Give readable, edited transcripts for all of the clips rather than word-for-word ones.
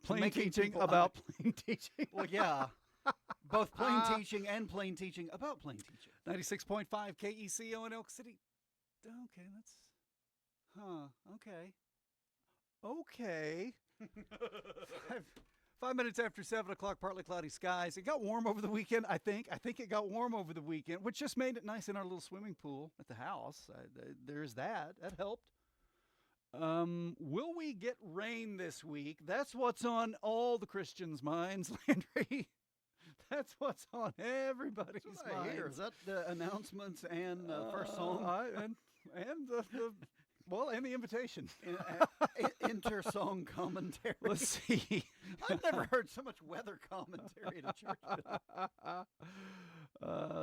Plain teaching about plain teaching. Well, yeah. Both plain teaching and plain teaching about plain teaching. 96.5 KECO in Elk City. Okay, okay. Okay. 5 minutes after 7 o'clock, partly cloudy skies. It got warm over the weekend, I think. I think it got warm over the weekend, which just made it nice in our little swimming pool at the house. There's that. That helped. Will we get rain this week? That's what's on all the Christians' minds, Landry. That's what's on everybody's minds. Is that the announcements and first song? And the invitation. Inter-song commentary. Let's see. I've never heard so much weather commentary at a church.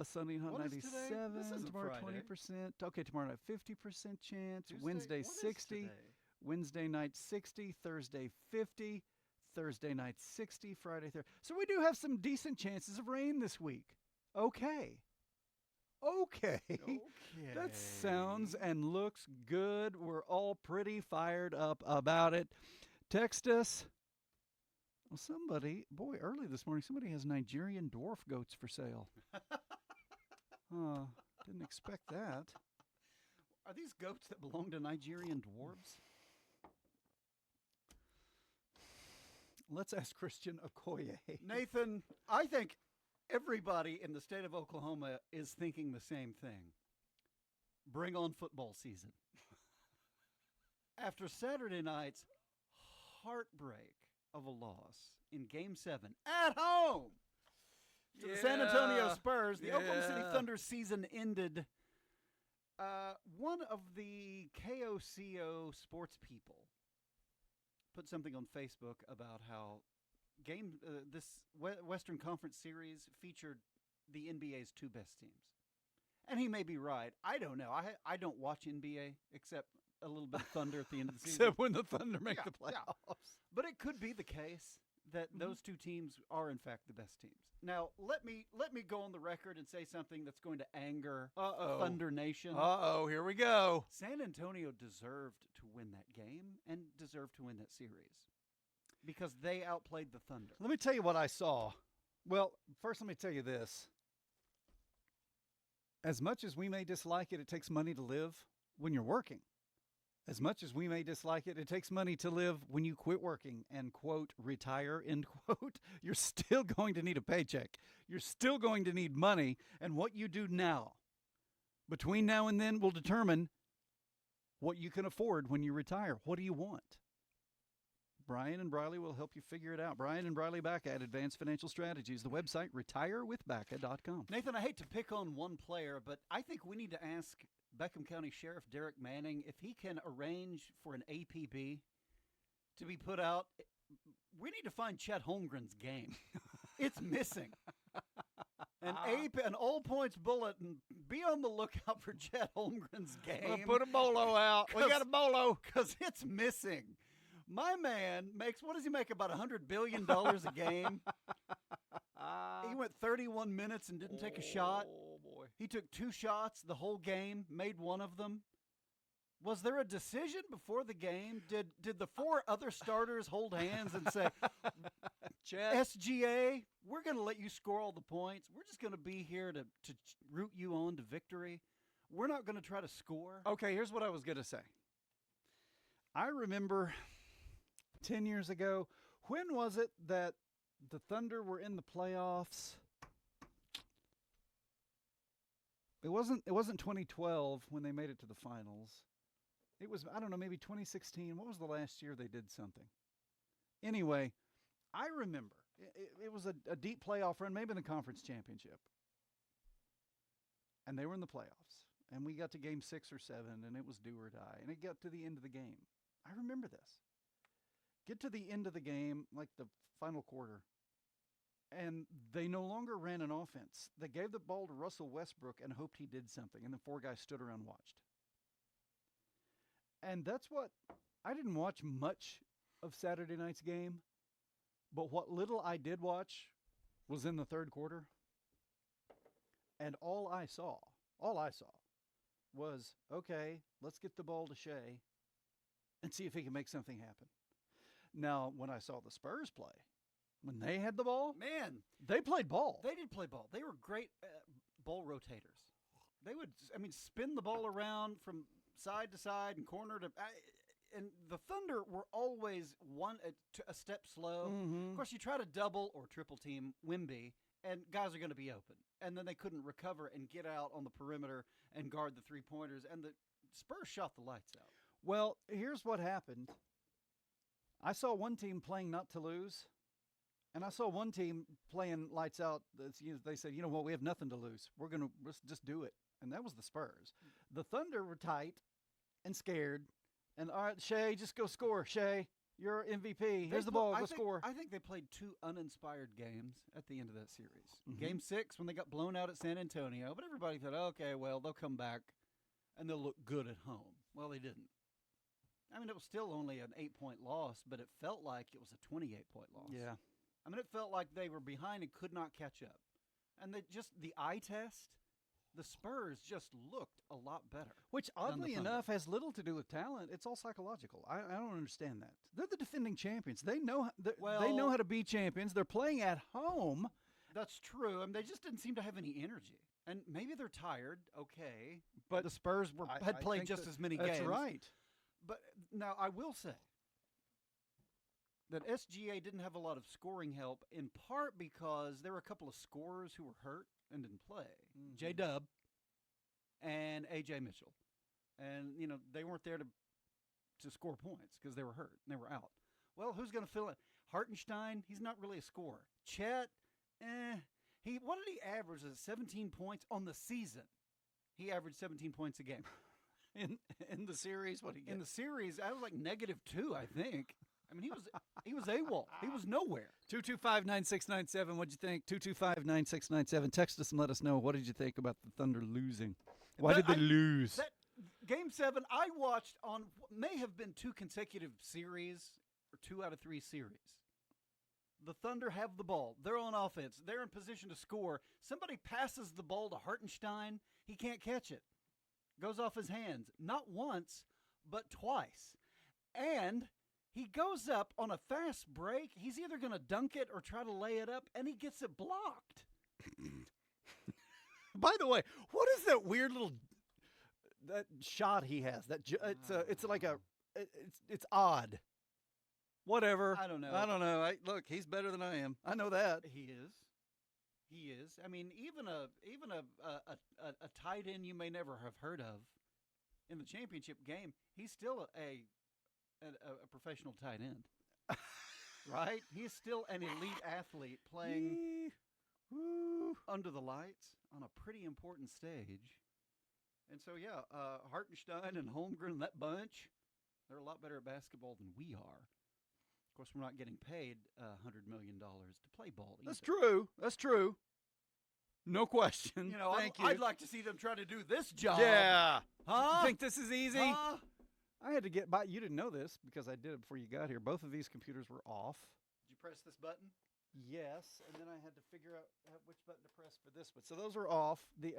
Sunny, hot, 97. Tomorrow, Friday. 20%. Okay, tomorrow night, 50% chance. Tuesday? Wednesday, What is 60. today? Wednesday night, 60. Thursday, 50. Thursday night, 60. Friday, 30. So we do have some decent chances of rain this week. Okay. That sounds and looks good. We're all pretty fired up about it. Text us. Well, somebody, boy, early this morning, somebody has Nigerian dwarf goats for sale. Didn't expect that. Are these goats that belong to Nigerian dwarves? Let's ask Christian Okoye. Nathan, I think everybody in the state of Oklahoma is thinking the same thing. Bring on football season. After Saturday night's heartbreak of a loss in Game 7 at home to the San Antonio Spurs, the Oklahoma City Thunder season ended. One of the KOCO sports people put something on Facebook about how this Western Conference series featured the NBA's two best teams. And he may be right. I don't know. I don't watch NBA except a little bit of Thunder at the end of the season. Except when the Thunder make the playoffs. Yeah. But it could be the case that those two teams are, in fact, the best teams. Now, let me go on the record and say something that's going to anger Thunder Nation. Here we go. San Antonio deserved to win that game and deserved to win that series because they outplayed the Thunder. Let me tell you what I saw. Well, first let me tell you this. As much as we may dislike it, it takes money to live when you're working. As much as we may dislike it, it takes money to live when you quit working and, quote, retire, end quote. You're still going to need a paycheck. You're still going to need money. And what you do now, between now and then, will determine what you can afford when you retire. What do you want? Brian and Briley will help you figure it out. Brian and Briley Baca at Advanced Financial Strategies. The website, retirewithbaca.com. Nathan, I hate to pick on one player, but I think we need to ask Beckham County Sheriff Derek Manning if he can arrange for an APB to be put out. We need to find Chet Holmgren's game. It's missing. An all points bulletin. Be on the lookout for Chet Holmgren's game. We'll put a bolo out. We got a bolo. Because it's missing. My man makes, what does he make, about $100 billion a game? He went 31 minutes and didn't take a shot. Oh, boy. He took 2 shots the whole game, made one of them. Was there a decision before the game? Did the 4 other starters hold hands and say, SGA, we're going to let you score all the points. We're just going to be here to root you on to victory. We're not going to try to score. Okay, here's what I was going to say. I remember 10 years ago, when was it that the Thunder were in the playoffs? It wasn't 2012 when they made it to the finals. It was, I don't know, maybe 2016. What was the last year they did something? Anyway, I remember it was a deep playoff run, maybe in the conference championship. And they were in the playoffs. And we got to game 6 or 7, and it was do or die. And it got to the end of the game. I remember this. Get to the end of the game, like the final quarter, and they no longer ran an offense. They gave the ball to Russell Westbrook and hoped he did something, and the 4 guys stood around and watched. And that's what, I didn't watch much of Saturday night's game, but what little I did watch was in the third quarter. And all I saw was, okay, let's get the ball to Shea and see if he can make something happen. Now, when I saw the Spurs play, when they had the ball, Man, they played ball. they did play ball. They were great ball rotators. They would, spin the ball around from side to side and corner to. And the Thunder were always a step slow. Of course, you try to double or triple team Wemby, and guys are going to be open. And then they couldn't recover and get out on the perimeter and guard the three-pointers. And the Spurs shot the lights out. Well, here's what happened. I saw one team playing not to lose, and I saw one team playing lights out. They said, you know what, we have nothing to lose. Let's just do it. And that was the Spurs. The Thunder were tight and scared. And all right, Shea, just go score. Shea, you're MVP. Here's the ball. Go score. I think they played two uninspired games at the end of that series. Game 6 when they got blown out at San Antonio, but everybody thought, okay, well, they'll come back and they'll look good at home. Well, they didn't. It was still only an 8-point loss, but it felt like it was a 28-point loss. Yeah. It felt like they were behind and could not catch up. And the eye test, the Spurs just looked a lot better. Which, oddly enough, has little to do with talent. It's all psychological. I don't understand that. They're the defending champions. They know how to be champions. They're playing at home. That's true. They just didn't seem to have any energy. And maybe they're tired, okay. But the Spurs had played just as many games. That's right. But now I will say that SGA didn't have a lot of scoring help, in part because there were a couple of scorers who were hurt and didn't play. J-Dub and A.J. Mitchell. And, they weren't there to score points because they were hurt and they were out. Well, who's going to fill it? Hartenstein, he's not really a scorer. Chet, what did he average? 17 points on the season. He averaged 17 points a game. In the series, what did he get? In the series, I was like -2, I think. He was AWOL. He was nowhere. 225-9697. What'd you think? 225-9697. Text us and let us know. What did you think about the Thunder losing? Why did they lose? That Game 7, I watched on may have been 2 consecutive series or 2 out of 3 series. The Thunder have the ball. They're on offense. They're in position to score. Somebody passes the ball to Hartenstein. He can't catch it. Goes off his hands. Not once, but twice. And he goes up on a fast break. He's either going to dunk it or try to lay it up, and he gets it blocked. By the way, what is that weird little that shot he has? It's odd. Whatever. I don't know. Look, he's better than I am. I know that. He is. Even a tight end you may never have heard of in the championship game, he's still a professional tight end, right? He's still an elite athlete playing under the lights on a pretty important stage. And so, Hartenstein and Holmgren, that bunch, they're a lot better at basketball than we are. Of course, we're not getting paid $100 million to play ball either. That's true. No question. Thank you. I'd like to see them try to do this job. Yeah. Huh? You think this is easy? Huh? I had to get by. You didn't know this because I did it before you got here. Both of these computers were off. Did you press this button? Yes, and then I had to figure out which button to press for this one. So those are off. The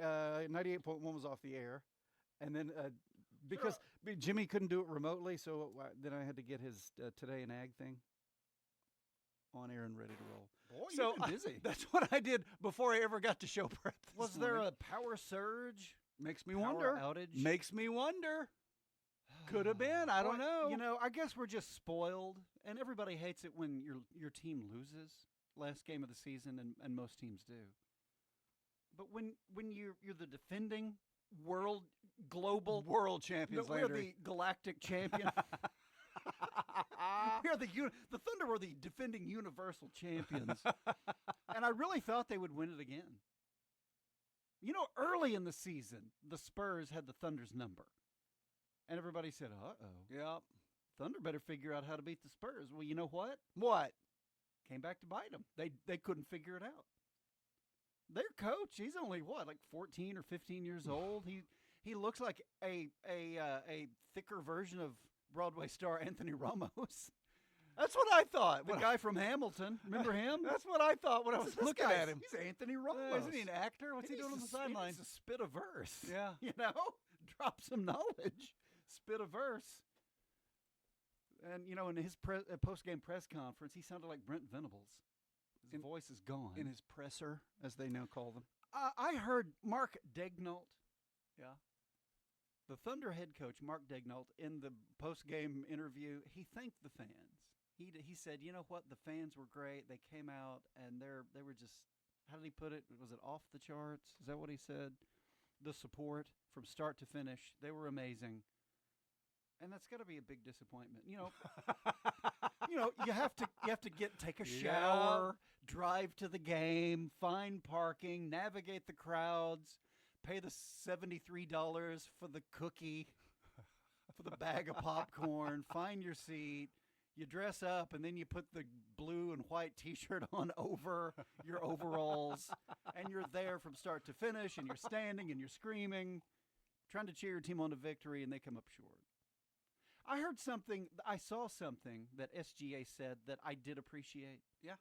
98.1 was off the air. And then because Jimmy couldn't do it remotely, so then I had to get his Today in Ag thing on air and ready to roll. Boy, you've been busy. That's what I did before I ever got to show prep. Was there a power surge? Makes me power wonder. Outage? Makes me wonder. Could have been. I don't know. I guess we're just spoiled, and everybody hates it when your team loses last game of the season, and most teams do. But when you're the defending global world champions, we're the galactic champion. The Thunder were the defending universal champions, and I really thought they would win it again. Early in the season, the Spurs had the Thunder's number, and everybody said, "Uh-oh, yeah, Thunder better figure out how to beat the Spurs." Well, you know what? What? Came back to bite them. They couldn't figure it out. Their coach, he's only 14 or 15 years old. He looks like a thicker version of Broadway star Anthony Ramos. That's what I thought. The guy from Hamilton. Remember him? That's what I thought when I was looking at him. He's Anthony Ramos. Isn't he an actor? What's he doing on the sidelines? He's a spit a verse. Yeah. Drop some knowledge. Spit a verse. And, in his post-game press conference, he sounded like Brent Venables. His voice is gone. In his presser, as they now call them. I heard Mark Daigneault, the Thunder head coach, Mark Daigneault, in the post-game interview, he thanked the fans. He said, you know what, the fans were great. They came out, and they were just, how did he put it? Was it off the charts? Is that what he said? The support from start to finish, they were amazing. And that's got to be a big disappointment. You have to take a shower, drive to the game, find parking, navigate the crowds, pay the $73 for the cookie, for the bag of popcorn, find your seat. You dress up, and then you put the blue and white T-shirt on over your overalls, and you're there from start to finish, and you're standing, and you're screaming, trying to cheer your team on to victory, and they come up short. I saw something that SGA said that I did appreciate. Yeah.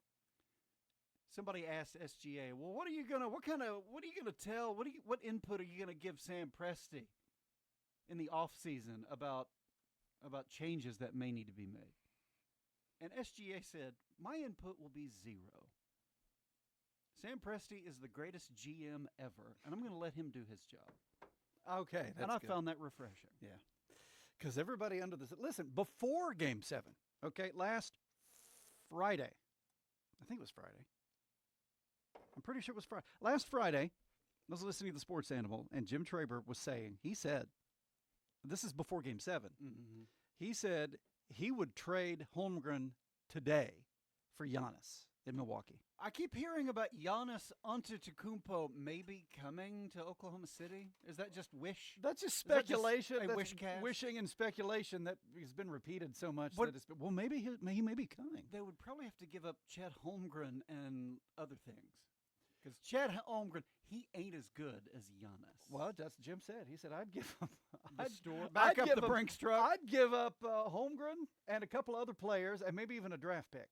Somebody asked SGA, well, what are you gonna tell? What input are you gonna give Sam Presti in the off season about changes that may need to be made? And SGA said, my input will be 0. Sam Presti is the greatest GM ever, and I'm going to let him do his job. Okay, that's and I good. found that refreshing. Yeah. Because everybody under this, listen, before Game 7, okay, last Friday, I think it was Friday. I'm pretty sure it was Friday. Last Friday, I was listening to the Sports Animal, and Jim Traber was saying, he said, this is before Game 7, he said he would trade Holmgren today for Giannis in Milwaukee. I keep hearing about Giannis Antetokounmpo maybe coming to Oklahoma City. Is that just wish? That's just speculation. That's wish cast? Wishing and speculation that has been repeated so much that it's been, well, maybe he may be coming. They would probably have to give up Chet Holmgren and other things. Because Chet Holmgren, he ain't as good as Giannis. Well, that's Jim said. He said, I'd give him back up the Brinks truck. I'd give up Holmgren and a couple other players and maybe even a draft pick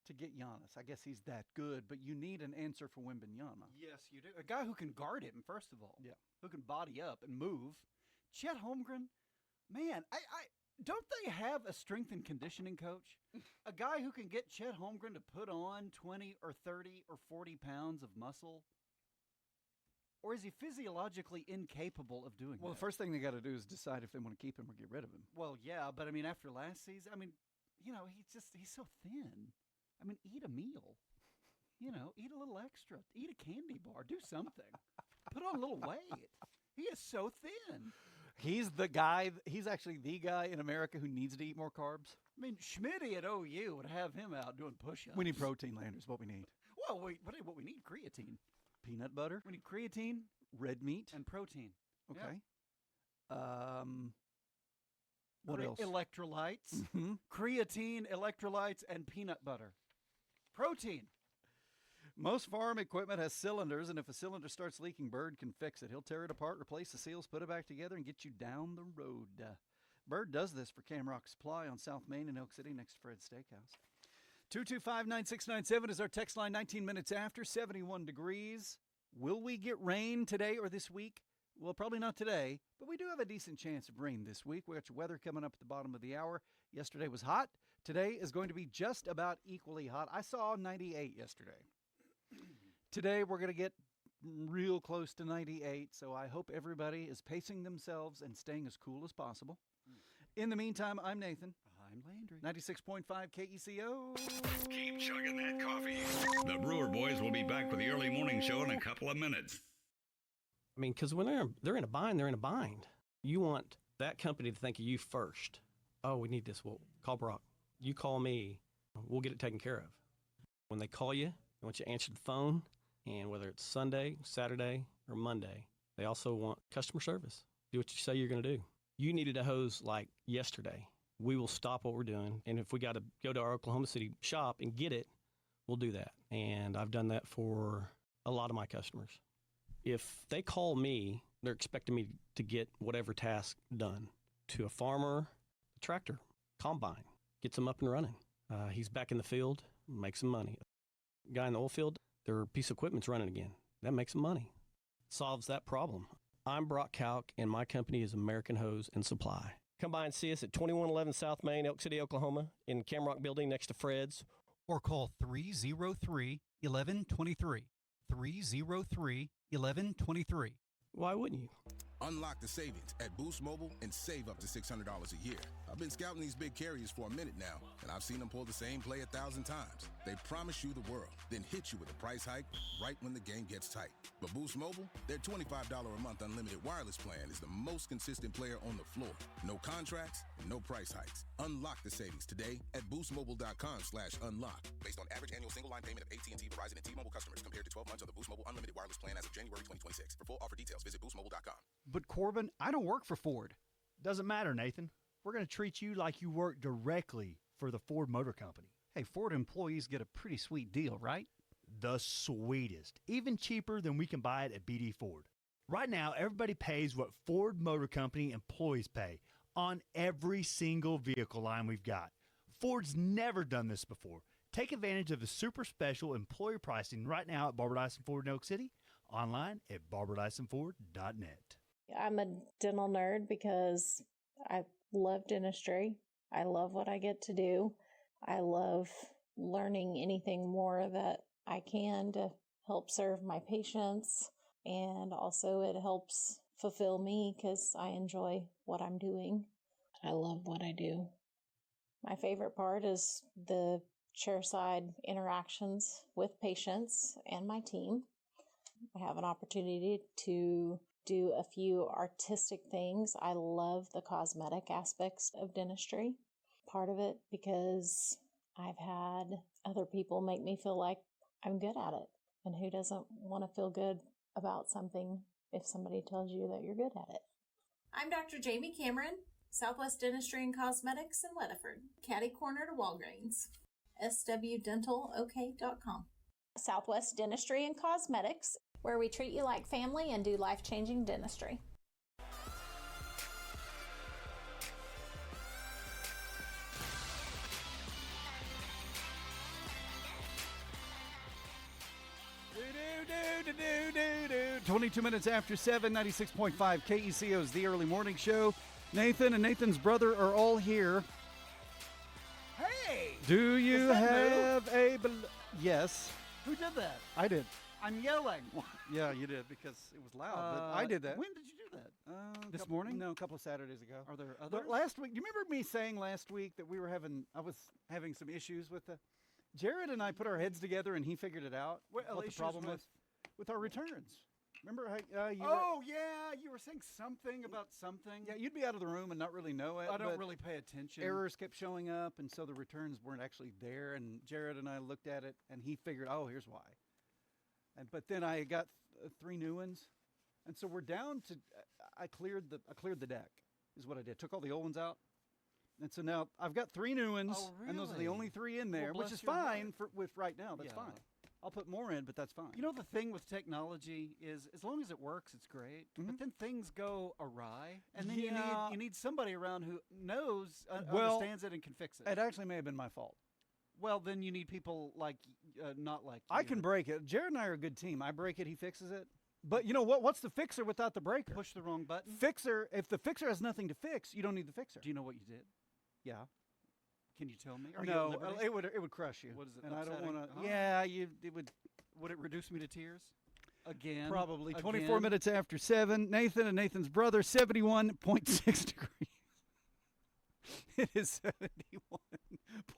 to get Giannis. I guess he's that good, but you need an answer for Wembanyama. Yes, you do. A guy who can guard him, first of all. Yeah. Who can body up and move. Chet Holmgren, man, I don't they have a strength and conditioning coach? A guy who can get Chet Holmgren to put on 20 or 30 or 40 pounds of muscle? Or is he physiologically incapable of doing that? Well, the first thing they got to do is decide if they want to keep him or get rid of him. Well, yeah, but I mean, after last season, he's so thin. I mean, eat a meal. Eat a little extra. Eat a candy bar. Do something. Put on a little weight. He is so thin. He's the guy. He's actually the guy in America who needs to eat more carbs. I mean, Schmitty at OU would have him out doing push-ups. We need protein, Landers. What we need. Well, what we need, creatine. Peanut butter. We need creatine. Red meat. And protein. Okay. Yeah. What else? Electrolytes. Mm-hmm. Creatine, electrolytes, and peanut butter. Protein. Most farm equipment has cylinders, and if a cylinder starts leaking, Bird can fix it. He'll tear it apart, replace the seals, put it back together, and get you down the road. Bird does this for Camrock Supply on South Main in Elk City next to Fred's Steakhouse. 225-9697 is our text line, 19 minutes after, 71 degrees. Will we get rain today or this week? Well, probably not today, but we do have a decent chance of rain this week. We got your weather coming up at the bottom of the hour. Yesterday was hot. Today is going to be just about equally hot. I saw 98 yesterday. Today we're going to get real close to 98, so I hope everybody is pacing themselves and staying as cool as possible. In the meantime, I'm Nathan. I'm Landry. 96.5 KECO. Keep chugging that coffee. The Brewer Boys will be back with the early morning show in a couple of minutes. I mean, because when they're in a bind, they're in a bind. You want that company to think of you first. Oh, we need this. Well, call Brock. You call me. We'll get it taken care of. When they call you, they want you to answer the phone. And whether it's Sunday, Saturday, or Monday, they also want customer service. Do what you say you're going to do. You needed a hose like yesterday. We will stop what we're doing. And if we got to go to our Oklahoma City shop and get it, we'll do that. And I've done that for a lot of my customers. If they call me, they're expecting me to get whatever task done. To a farmer, a tractor, combine, gets them up and running. He's back in the field, makes some money. Guy in the oil field, their piece of equipment's running again. That makes them money. Solves that problem. I'm Brock Kalk, and my company is American Hose and Supply. Come by and see us at 2111 South Main, Elk City, Oklahoma, in Camrock Building next to Fred's. Or call 303-1123. 303-1123. Why wouldn't you? Unlock the savings at Boost Mobile and save up to $600 a year. I've been scouting these big carriers for a minute now, and I've seen them pull the same play 1,000 times. They promise you the world, then hit you with a price hike right when the game gets tight. But Boost Mobile, their $25 a month unlimited wireless plan is the most consistent player on the floor. No contracts, no price hikes. Unlock the savings today at boostmobile.com/unlock. Based on average annual single line payment of AT&T, Verizon, and T-Mobile customers compared to 12 months of the Boost Mobile unlimited wireless plan as of January 2026. For full offer details, visit boostmobile.com. But Corbin, I don't work for Ford. Doesn't matter, Nathan. We're going to treat you like you work directly for the Ford Motor Company. Hey, Ford employees get a pretty sweet deal, right? The sweetest. Even cheaper than we can buy it at BD Ford. Right now, everybody pays what Ford Motor Company employees pay on every single vehicle line we've got. Ford's never done this before. Take advantage of the super special employee pricing right now at Barbara Dyson Ford in Oak City, online at barbaradysonford.net. I'm a dental nerd because I love dentistry. I love what I get to do. I love learning anything more that I can to help serve my patients. And also it helps fulfill me because I enjoy what I'm doing. I love what I do. My favorite part is the chairside interactions with patients and my team. I have an opportunity to do a few artistic things. I love the cosmetic aspects of dentistry. Part of it because I've had other people make me feel like I'm good at it. And who doesn't want to feel good about something if somebody tells you that you're good at it? I'm Dr. Jamie Cameron, Southwest Dentistry and Cosmetics in Weatherford, catty corner to Walgreens. swdentalok.com. Southwest Dentistry and Cosmetics, where we treat you like family and do life-changing dentistry. Do. 22 minutes after 7, 96.5 KECO's The Early Morning Show. Nathan and Nathan's brother are all here. Hey! Do you have a... Yes, Who did that? I did. I'm yelling. Yeah, you did because it was loud, but I did that. When did you do that? This Couple- morning? No, a couple of Saturdays ago. Are there others? But last week, do you remember me saying last week that I was having some issues with Jared and I put our heads together and he figured it out. What the issues problem with? was with our returns. Remember how you Yeah, you were saying something about something. yeah, you'd be out of the room and not really know it. I don't but really pay attention. errors kept showing up, and so the returns weren't actually there. And Jared and I looked at it, and he figured, oh, here's why. But then I got 3 new ones, and so we're down to. I cleared the deck, is what I did. Took all the old ones out, and so now I've got 3 new ones, Oh, and those are the really? only 3 in there, Well, which bless is your fine heart. with right now. That's Yeah. fine. I'll put more in, but that's fine. You know, the thing with technology is as long as it works, it's great. But then things go awry, and then Yeah. you need somebody around who knows, Well, understands it, and can fix it. it actually may have been my fault. Well, then you need people like, not like I you can that break it. Jared and I are a good team. I break it, he fixes it. But you know what? What's the fixer without the breaker? push the wrong button. Fixer. If the fixer has nothing to fix, you don't need the fixer. Do you know what you did? Yeah. Can you tell me? Are you No, at liberty? it would crush you. What is it, And I don't upsetting? want to. Huh? Yeah, it would Would it reduce me to tears? Again? probably. Again? 24 minutes after 7. Nathan and Nathan's brother, 71.6 degrees. It is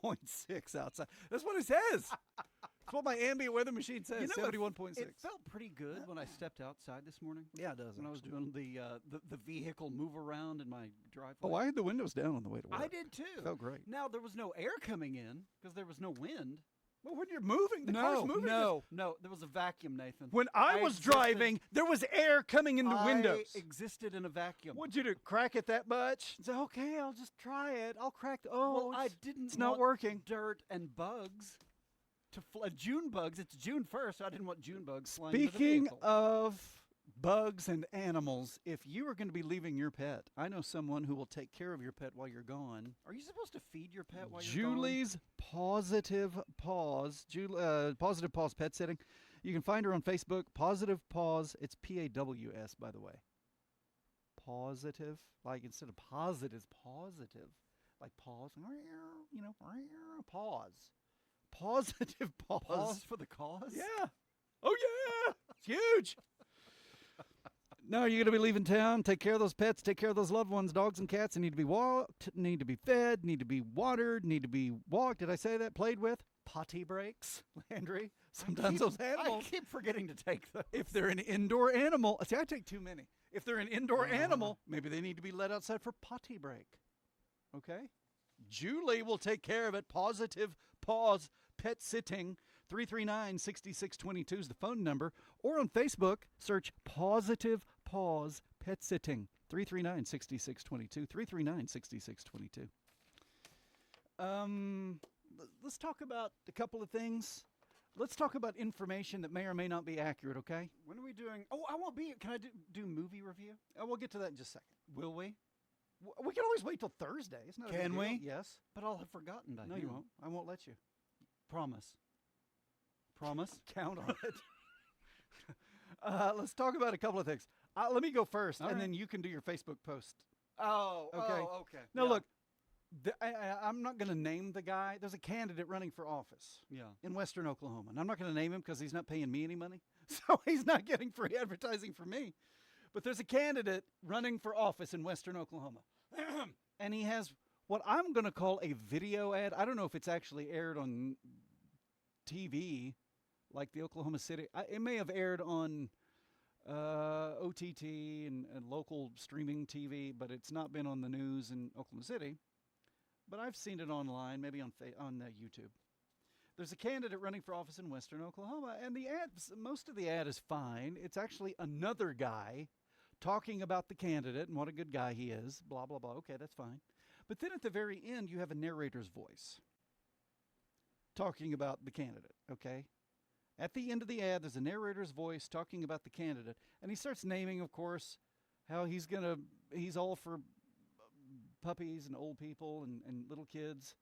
71.6 outside. That's what it says. That's what my ambient weather machine says. You know, 71.6. It felt pretty good when I stepped outside this morning. Yeah, it does. When I was doing the vehicle move around in my driveway. Oh, I had the windows down on the way to work. I did too. Felt great. Now there was no air coming in because there was no wind. Well, when you're moving, the car's moving. No, there was a vacuum, Nathan. When I was existed- driving, there was air coming in the windows. I existed in a vacuum. What'd you do? Crack it that much? Say, okay, I'll just try it. I'll crack the. Oh, well, I didn't. It's not want working. Dirt and bugs. June bugs. It's June 1st. So I didn't want June bugs flying into the Speaking vehicle. of bugs and animals, if you are going to be leaving your pet, I know someone who will take care of your pet while you're gone. Are you supposed to feed your pet while you're gone? Julie's Positive Paws, Positive Paws Pet Sitting. You can find her on Facebook. Positive Paws. It's PAWS, by the way. positive. Like instead of positive, positive. Like pause, you know, pause. Positive pause. Pause for the cause? Yeah. Oh, yeah. It's huge. No, you're going to be leaving town. Take care of those pets. Take care of those loved ones. Dogs and cats need to be walked, need to be fed, need to be watered, need to be walked. Did I say that? Played with? Potty breaks, Landry. Sometimes those animals. I keep forgetting to take those. If they're an indoor animal. See, I take too many. If they're an indoor animal, maybe they need to be let outside for potty break. Okay? Julie will take care of it. Positive Paws Pet Sitting. 339-6622 is the phone number. Or on Facebook, search Positive Paws Pet Sitting. 339-6622. 339-6622. Let's talk about a couple of things. Let's talk about information that may or may not be accurate, okay? When are we doing? Oh, I won't be. Can I do movie review? We'll get to that in just a second. Will we? We can always wait till Thursday. It's not a big Can deal. we? Yes. But I'll have forgotten by No, then. you won't. I won't let you. Promise. Promise? Count on it. Let's talk about a couple of things. Let me go first, and then you can do your Facebook post. Oh, Okay. Okay. Now, look, I'm not going to name the guy. There's a candidate running for office in western Oklahoma. And I'm not going to name him because he's not paying me any money. So he's not getting free advertising from me. But there's a candidate running for office in western Oklahoma. And he has what I'm going to call a video ad. I don't know if it's actually aired on TV, like the Oklahoma City. It may have aired on OTT and local streaming TV, but it's not been on the news in Oklahoma City. But I've seen it online, maybe on YouTube. There's a candidate running for office in western Oklahoma, and the ad, most of the ad is fine. It's actually another guy talking about the candidate and what a good guy he is, blah, blah, blah. Okay, that's fine. But then at the very end, you have a narrator's voice talking about the candidate, okay? At the end of the ad, there's a narrator's voice talking about the candidate, and he starts naming, of course, how he's all for puppies and old people and little kids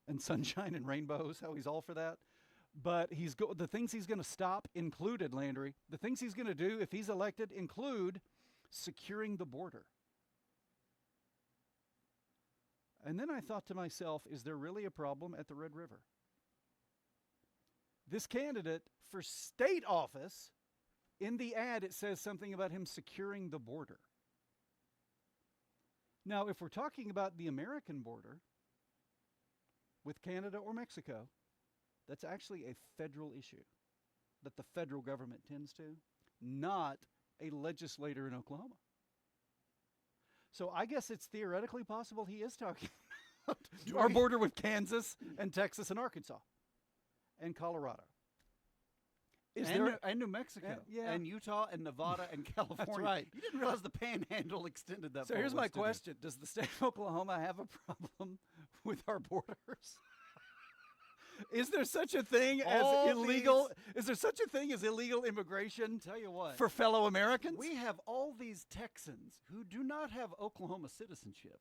and sunshine and rainbows, how he's all for that. But the things he's going to stop included, Landry, the things he's going to do if he's elected include securing the border. And then I thought to myself, is there really a problem at the Red River? This candidate for state office, in the ad, it says something about him securing the border. Now, if we're talking about the American border with Canada or Mexico, that's actually a federal issue that the federal government tends to, not a legislator in Oklahoma. So I guess it's theoretically possible he is talking about our border with Kansas and Texas and Arkansas and Colorado. And New Mexico, yeah. and Utah, and Nevada, and California. That's right. You didn't realize the panhandle extended that far. So here's my west, did you? question. Does the state of Oklahoma have a problem with our borders? Is there such a thing as illegal? Is there such a thing as illegal immigration? Tell you what, for fellow Americans, we have all these Texans who do not have Oklahoma citizenship.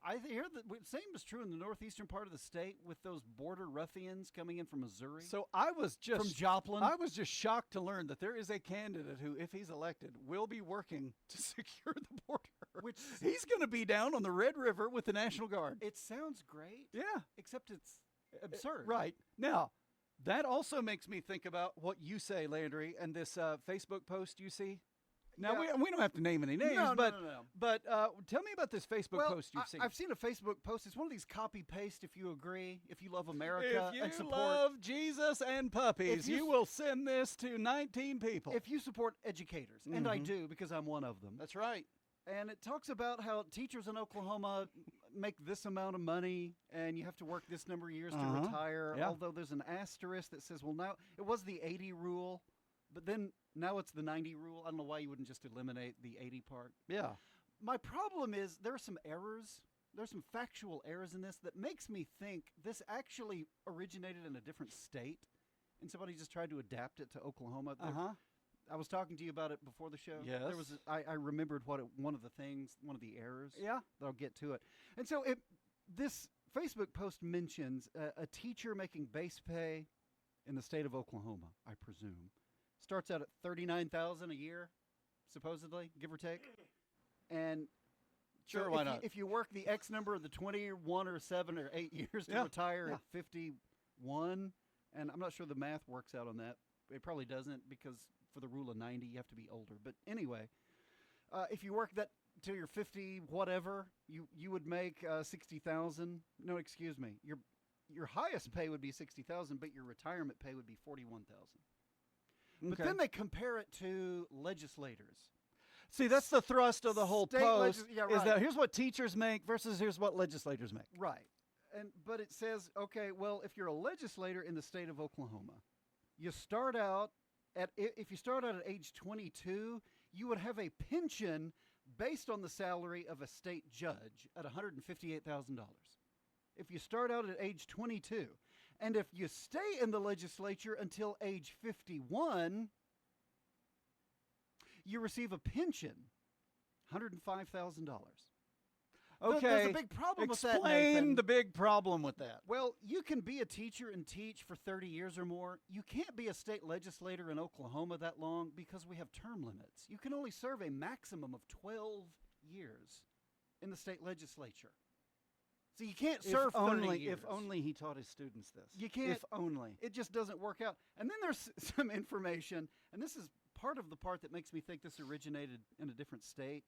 I hear that the same is true in the northeastern part of the state with those border ruffians coming in from Missouri. So I was just from Joplin. I was just shocked to learn that there is a candidate who, if he's elected, will be working to secure the border. Which he's going to be down on the Red River with the National Guard. It sounds great. Yeah, except it's absurd. Right. Now, that also makes me think about what you say, Landry, and this Facebook post you see. Now, we don't have to name any names, no. But tell me about this Facebook post you've seen. I've seen a Facebook post. It's one of these copy-paste, if you agree, if you love America if and you support. love Jesus and puppies, you will send this to 19 people. If you support educators, and I do because I'm one of them. That's right. And it talks about how teachers in Oklahoma make this amount of money and you have to work this number of years to retire, although there's an asterisk that says, well, now it was the 80 rule, but then now it's the 90 rule. I don't know why you wouldn't just eliminate the 80 part. Yeah. My problem is there are some errors. There's some factual errors in this that makes me think this actually originated in a different state and somebody just tried to adapt it to Oklahoma. I was talking to you about it before the show. Yes. There was I remembered one of the errors. Yeah. I'll get to it. And so this Facebook post mentions a teacher making base pay in the state of Oklahoma, I presume. Starts out at $39,000 a year, supposedly, give or take. And Sure, so why if not? if you work the X number of the 21 or 7 or 8 years to Yeah, retire yeah. at 51, and I'm not sure the math works out on that. It probably doesn't because for the rule of 90, you have to be older. But anyway, if you work that till you're 50, whatever, you would make 60,000. No, excuse me. Your highest pay would be 60,000, but your retirement pay would be 41,000. But then they compare it to legislators. See, that's the thrust of the whole State post. yeah, Is right. that here's what teachers make versus here's what legislators make. Right. But it says, okay, well, if you're a legislator in the state of Oklahoma, you start out if you start out at age 22, you would have a pension based on the salary of a state judge at $158,000. If you start out at age 22, and if you stay in the legislature until age 51, you receive a pension, $105,000. Okay, There's a big problem with that, explain Nathan. the big problem with that. Well, you can be a teacher and teach for 30 years or more. You can't be a state legislator in Oklahoma that long because we have term limits. You can only serve a maximum of 12 years in the state legislature. So you can't serve 30 years. If only he taught his students this. You can't. If only. It just doesn't work out. And then there's some information, and this is part of the part that makes me think this originated in a different state.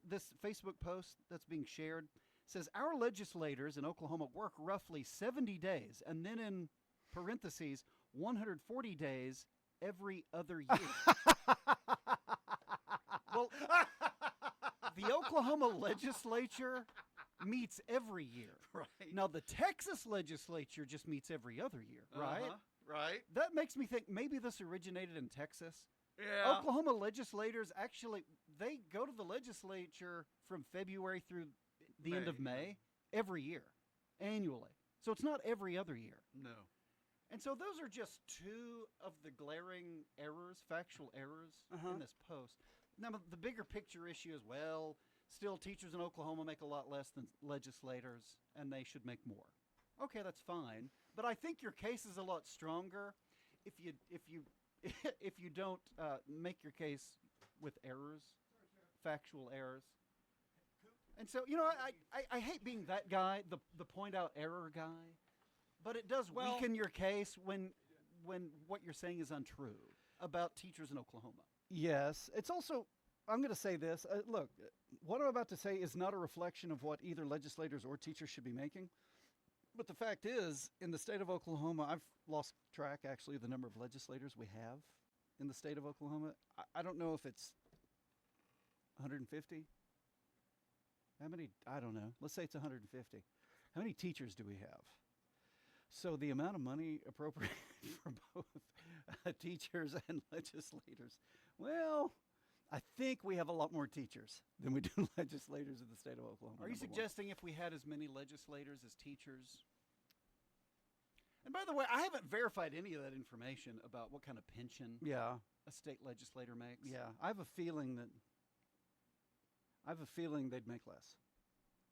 This Facebook post that's being shared says our legislators in Oklahoma work roughly 70 days, and then in parentheses, 140 days every other year. Well, the Oklahoma legislature meets every year. Right. Now, the Texas legislature just meets every other year, right? Right. That makes me think maybe this originated in Texas. Yeah. Oklahoma legislators actually, they go to the legislature from February through the end of May every year, annually. So it's not every other year. No. And so those are just two of the glaring errors, factual errors in this post. Now, the bigger picture issue is, well, still teachers in Oklahoma make a lot less than legislators, and they should make more. Okay, that's fine. But I think your case is a lot stronger if you if you don't make your case with errors, factual errors. And so, I hate being that guy, the point out error guy, but it does weaken your case when what you're saying is untrue about teachers in Oklahoma. Yes. It's also, I'm going to say this. Look, what I'm about to say is not a reflection of what either legislators or teachers should be making. But the fact is, in the state of Oklahoma, I've lost track, actually, of the number of legislators we have in the state of Oklahoma. I don't know if it's 150. How many? I don't know. Let's say it's 150. How many teachers do we have? So the amount of money appropriated for both teachers and legislators, well, I think we have a lot more teachers than we do legislators in the state of Oklahoma. Are you suggesting if we had as many legislators as teachers? And by the way, I haven't verified any of that information about what kind of pension a state legislator makes. Yeah, I have a feeling they'd make less.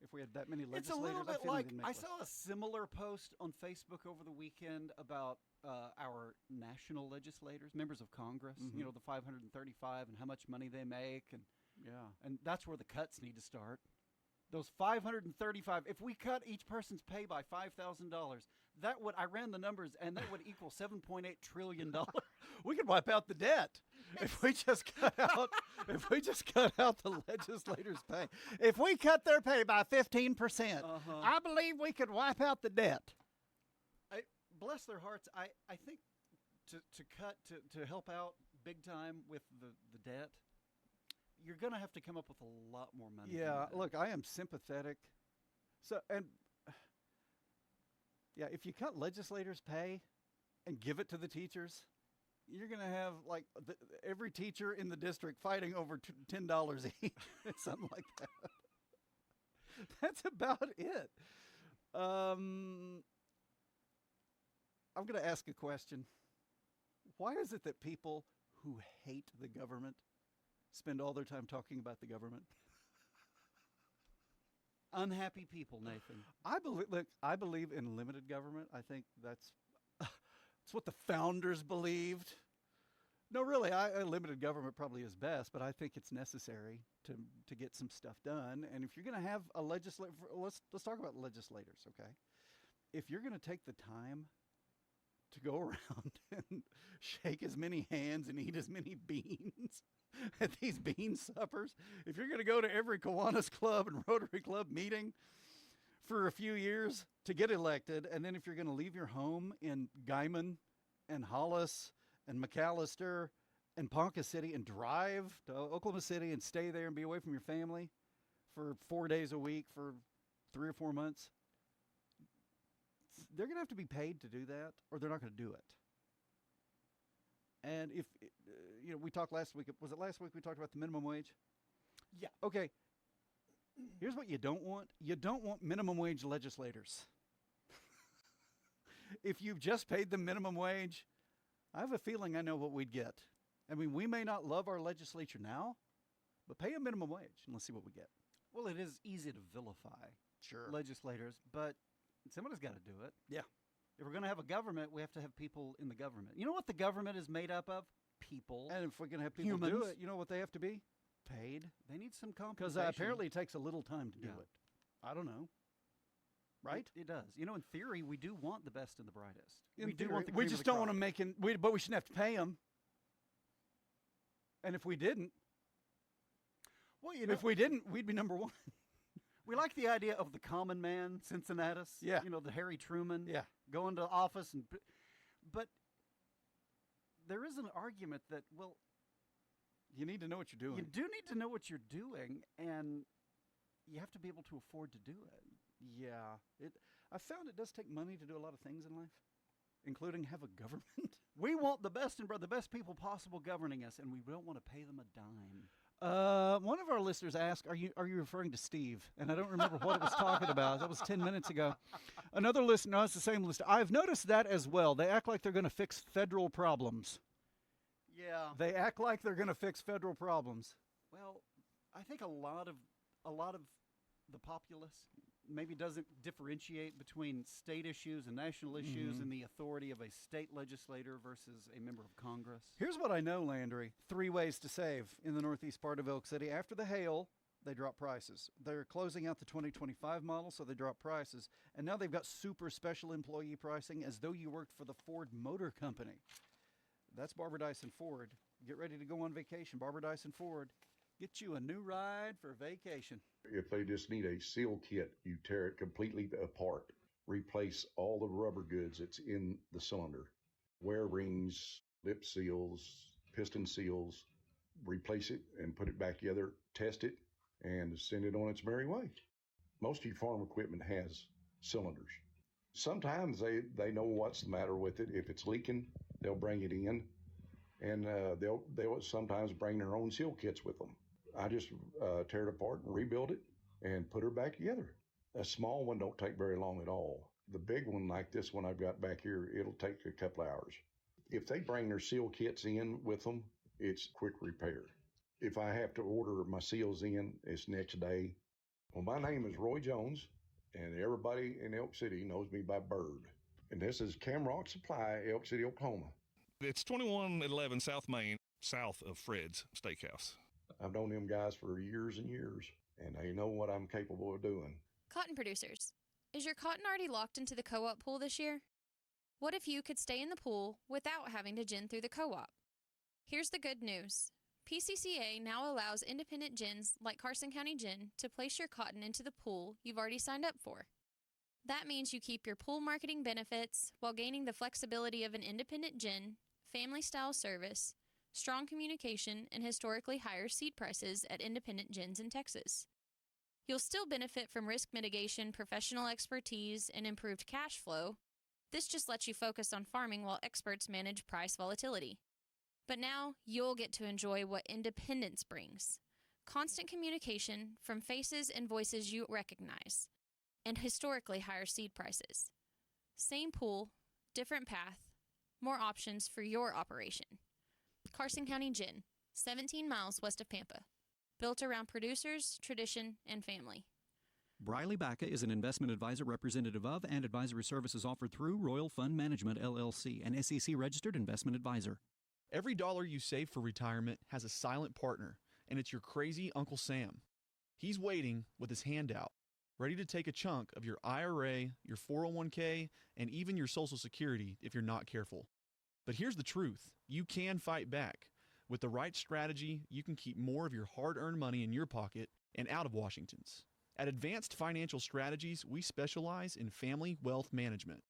If we had that many legislators, It's a little bit like, they'd make I less. saw a similar post on Facebook over the weekend about our national legislators, members of Congress, Mhm. the 535 and how much money they make. Yeah. And that's where the cuts need to start. Those 535, if we cut each person's pay by $5,000, I ran the numbers, and that would equal $7.8 trillion. We could wipe out the debt if we just cut out the legislators' pay. If we cut their pay by 15%, I believe we could wipe out the debt. Bless their hearts. I think to help out big time with the debt, you're going to have to come up with a lot more money. Yeah, look, I am sympathetic. So, if you cut legislators' pay and give it to the teachers, you're going to have every teacher in the district fighting over $10 each, something like that. That's about it. I'm going to ask a question. Why is it that people who hate the government spend all their time talking about the government? Unhappy people, Nathan. I believe in limited government. I think that's what the founders believed. No, really, limited government probably is best, but I think it's necessary to get some stuff done. And if you're going to have a legislator, let's talk about legislators, okay? If you're going to take the time to go around and shake as many hands and eat as many beans at these bean suppers, if you're going to go to every Kiwanis Club and Rotary Club meeting for a few years to get elected, and then if you're going to leave your home in Guyman and Hollis and McAllister and Ponca City and drive to Oklahoma City and stay there and be away from your family for 4 days a week for 3 or 4 months, they're going to have to be paid to do that, or they're not going to do it. And if, we talked last week, was it last week we talked about the minimum wage? Yeah. Okay. Here's what you don't want. You don't want minimum wage legislators. If you've just paid them minimum wage, I have a feeling I know what we'd get. I mean, we may not love our legislature now, but pay a minimum wage and let's see what we get. Well, it is easy to vilify legislators, but somebody's got to do it. Yeah. If we're going to have a government, we have to have people in the government. You know what the government is made up of? People. And if we're going to have people do it, you know what they have to be? Paid. They need some Because compensation. apparently it takes a little time to do it. I don't know. Right? It does. In theory, we do want the best and the brightest. In we do theory, want the we cream just of the don't want to crop. make but we shouldn't have to pay them. And if we didn't, if we didn't, we'd be number one. We like the idea of the common man, Cincinnatus. Yeah. The Harry Truman. Yeah. Going to office but there is an argument that, well, you need to know what you're doing. You do need to know what you're doing, and you have to be able to afford to do it. Yeah. I found it does take money to do a lot of things in life, including have a government. We want the best and the best people possible governing us, and we don't want to pay them a dime. One of our listeners asked, are you referring to Steve? And I don't remember what it was talking about. That was 10 minutes ago. Another listener, no, it's the same listener. I've noticed that as well. They act like they're going to fix federal problems. Yeah. They act like they're going to fix federal problems. Well, I think a lot of the populace maybe doesn't differentiate between state issues and national issues and the authority of a state legislator versus a member of Congress. Here's what I know, Landry. 3 ways to save in the northeast part of Elk City. After the hail, they drop prices. They're closing out the 2025 model, so they drop prices. And now they've got super special employee pricing as though you worked for the Ford Motor Company. That's Barbara Dyson Ford. Get ready to go on vacation. Barbara Dyson Ford. Get you a new ride for vacation. If they just need a seal kit, you tear it completely apart. Replace all the rubber goods that's in the cylinder. Wear rings, lip seals, piston seals. Replace it and put it back together. Test it and send it on its merry way. Most of your farm equipment has cylinders. Sometimes they know what's the matter with it. If it's leaking, they'll bring it in, and they'll sometimes bring their own seal kits with them. I just tear it apart and rebuild it and put her back together. A small one don't take very long at all. The big one, like this one I've got back here, it'll take a couple hours. If they bring their seal kits in with them, it's quick repair. If I have to order my seals in, it's next day. Well, my name is Roy Jones, and everybody in Elk City knows me by Bird. And this is Camrock Supply, Elk City, Oklahoma. It's 2111 South Main, south of Fred's Steakhouse. I've known them guys for years and years, and they know what I'm capable of doing. Cotton producers, is your cotton already locked into the co-op pool this year? What if you could stay in the pool without having to gin through the co-op? Here's the good news. PCCA now allows independent gins like Carson County Gin to place your cotton into the pool you've already signed up for. That means you keep your pool marketing benefits while gaining the flexibility of an independent gin, family-style service, strong communication, and historically higher seed prices at independent gins in Texas. You'll still benefit from risk mitigation, professional expertise, and improved cash flow. This just lets you focus on farming while experts manage price volatility. But now you'll get to enjoy what independence brings. Constant communication from faces and voices you recognize, and historically higher seed prices. Same pool, different path, more options for your operation. Carson County Gin, 17 miles west of Pampa. Built around producers, tradition, and family. Briley Baca is an investment advisor representative of and advisory services offered through Royal Fund Management, LLC, an SEC-registered investment advisor. Every dollar you save for retirement has a silent partner, and it's your crazy Uncle Sam. He's waiting with his hand out, ready to take a chunk of your IRA, your 401k, and even your Social Security if you're not careful. But here's the truth. You can fight back. With the right strategy, you can keep more of your hard-earned money in your pocket and out of Washington's. At Advanced Financial Strategies, we specialize in family wealth management,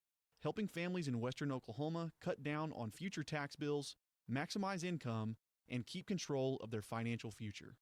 helping families in Western Oklahoma cut down on future tax bills, maximize income, and keep control of their financial future.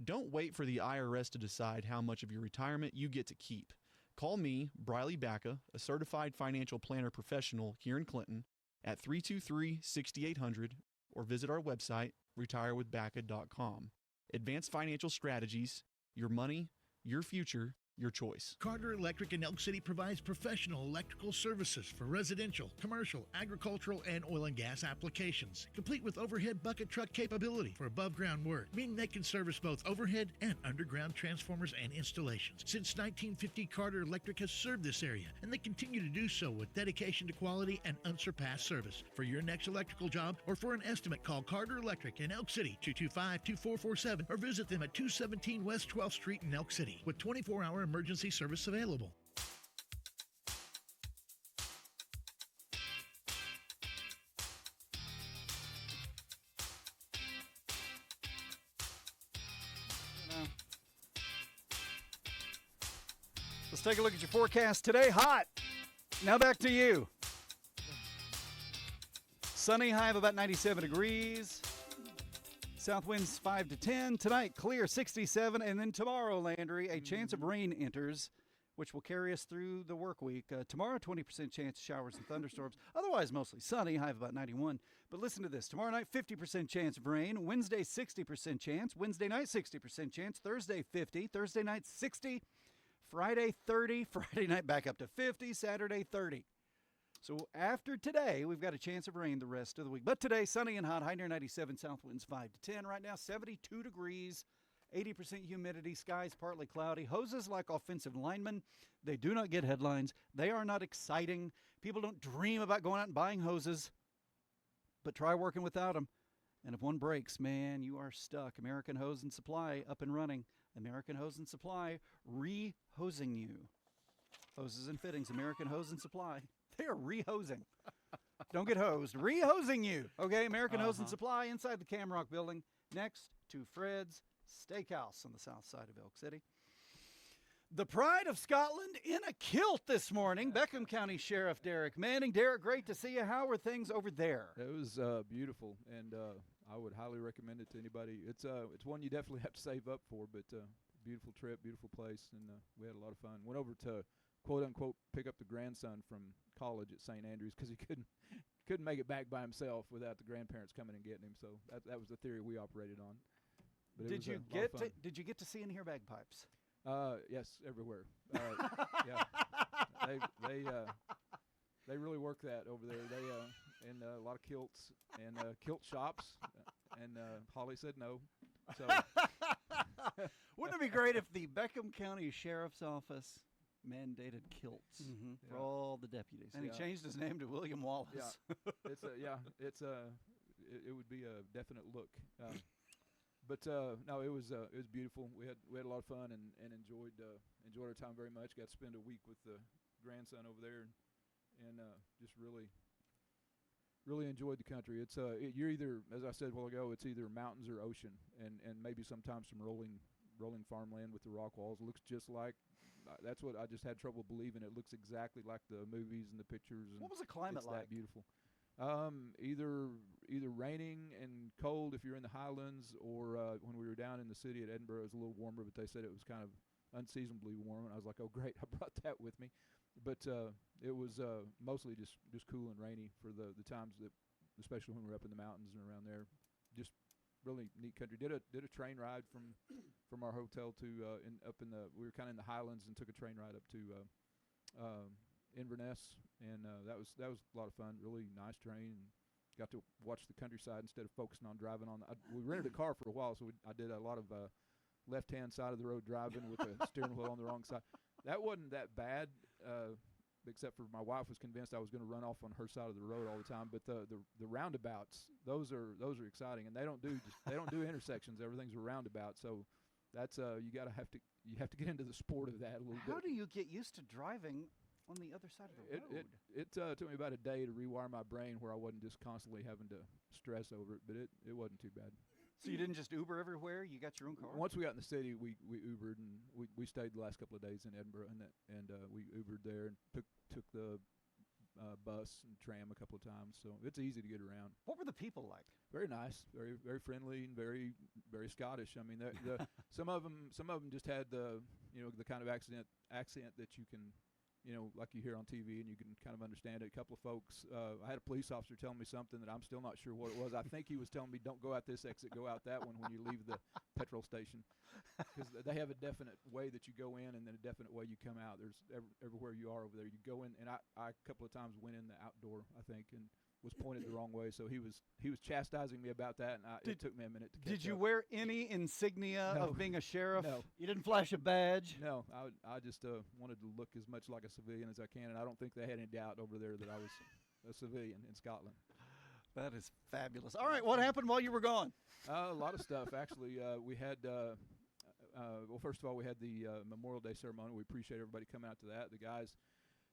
Don't wait for the IRS to decide how much of your retirement you get to keep. Call me, Briley Bacca, a certified financial planner professional here in Clinton, at 323-6800 or visit our website, retirewithbacca.com. Advanced Financial Strategies, your money, your future, your choice. Carter Electric in Elk City provides professional electrical services for residential, commercial, agricultural, and oil and gas applications, complete with overhead bucket truck capability for above-ground work, meaning they can service both overhead and underground transformers and installations. Since 1950, Carter Electric has served this area, and they continue to do so with dedication to quality and unsurpassed service. For your next electrical job or for an estimate, call Carter Electric in Elk City, 225-2447, or visit them at 217 West 12th Street in Elk City, with 24-hour emergency service available. Let's take a look at your forecast today. Hot. Now back to you. Sunny, high of about 97 degrees. South winds 5 to 10. Tonight, clear 67. And then tomorrow, Landry, a chance of rain enters, which will carry us through the work week. Tomorrow, 20% chance of showers and thunderstorms. Otherwise, mostly sunny, high of about 91. But listen to this. Tomorrow night, 50% chance of rain. Wednesday, 60% chance. Wednesday night, 60% chance. Thursday, 50. Thursday night, 60. Friday, 30. Friday night, back up to 50. Saturday, 30. So after today, we've got a chance of rain the rest of the week. But today, sunny and hot, high near 97, south winds 5 to 10. Right now, 72 degrees, 80% humidity, skies partly cloudy. Hoses like offensive linemen, they do not get headlines. They are not exciting. People don't dream about going out and buying hoses, but try working without them. And if one breaks, man, you are stuck. American Hose and Supply up and running. American Hose and Supply re-hosing you. Hoses and fittings, American Hose and Supply. They are re-hosing. Don't get hosed. Re-hosing you. Okay, American Hose and Supply inside the Camrock building next to Fred's Steakhouse on the south side of Elk City. The pride of Scotland in a kilt this morning, Beckham County Sheriff Derek Manning. Derek, great to see you. How are things over there? It was beautiful, and I would highly recommend it to anybody. It's one you definitely have to save up for, but beautiful trip, beautiful place, and we had a lot of fun. Went over to quote-unquote pick up the grandson from college at St. Andrews because he couldn't make it back by himself without the grandparents coming and getting him. So that was the theory we operated on. But did you get to see and hear bagpipes? Yes, everywhere. Yeah, they really work that over there. They and a lot of kilts and kilt shops. And Holly said no. So wouldn't it be great if the Beckham County Sheriff's Office mandated kilts for all the deputies? And he changed his name to William Wallace. Yeah, it would be a definite look. But no, it was beautiful. We had a lot of fun and enjoyed our time very much. Got to spend a week with the grandson over there, and just really enjoyed the country. It's you're either, as I said a while ago, it's either mountains or ocean, and maybe sometimes some rolling farmland with the rock walls. It looks just like. That's what I just had trouble believing. It looks exactly like the movies and the pictures. And what was the climate like? That beautiful. Either raining and cold if you're in the highlands, or when we were down in the city at Edinburgh, it was a little warmer, but they said it was kind of unseasonably warm, and I was like, oh great, I brought that with me. But it was mostly just cool and rainy for the times that, especially when we were up in the mountains and around there. Just really neat country. Did a train ride from our hotel to we were kind of in the highlands and took a train ride up to Inverness, and that was a lot of fun. Really nice train, and got to watch the countryside instead of focusing on driving on. We rented a car for a while, so I did a lot of left-hand side of the road driving with the steering wheel on the wrong side. That wasn't that bad except for my wife was convinced I was going to run off on her side of the road all the time. But the roundabouts, those are exciting, and they don't do intersections. Everything's a roundabout, so that's you have to get into the sport of that a little bit. How do you get used to driving on the other side of the road? It took me about a day to rewire my brain where I wasn't just constantly having to stress over it, but it wasn't too bad. So you didn't just Uber everywhere? You got your own car? Once we got in the city, we Ubered, and we stayed the last couple of days in Edinburgh, and we Ubered there and took the bus and tram a couple of times. So it's easy to get around. What were the people like? Very nice, very very friendly, and very very Scottish. I mean, some of them just had the kind of accent that you can. Like you hear on TV, and you can kind of understand it. A couple of folks, I had a police officer telling me something that I'm still not sure what it was. I think he was telling me, don't go out this exit, go out that one when you leave the petrol station. Because they have a definite way that you go in and then a definite way you come out. There's everywhere you are over there. You go in, and I a couple of times went in the outdoor, I think, and was pointed the wrong way. So he was chastising me about that, and it took me a minute to catch up. Did you wear any insignia of being a sheriff? No. You didn't flash a badge? No, I just wanted to look as much like a civilian as I can, and I don't think they had any doubt over there that I was a civilian in Scotland. That is fabulous. All right, what happened while you were gone? A lot of stuff, actually. We had, well, first of all, we had the Memorial Day ceremony. We appreciate everybody coming out to that. The guys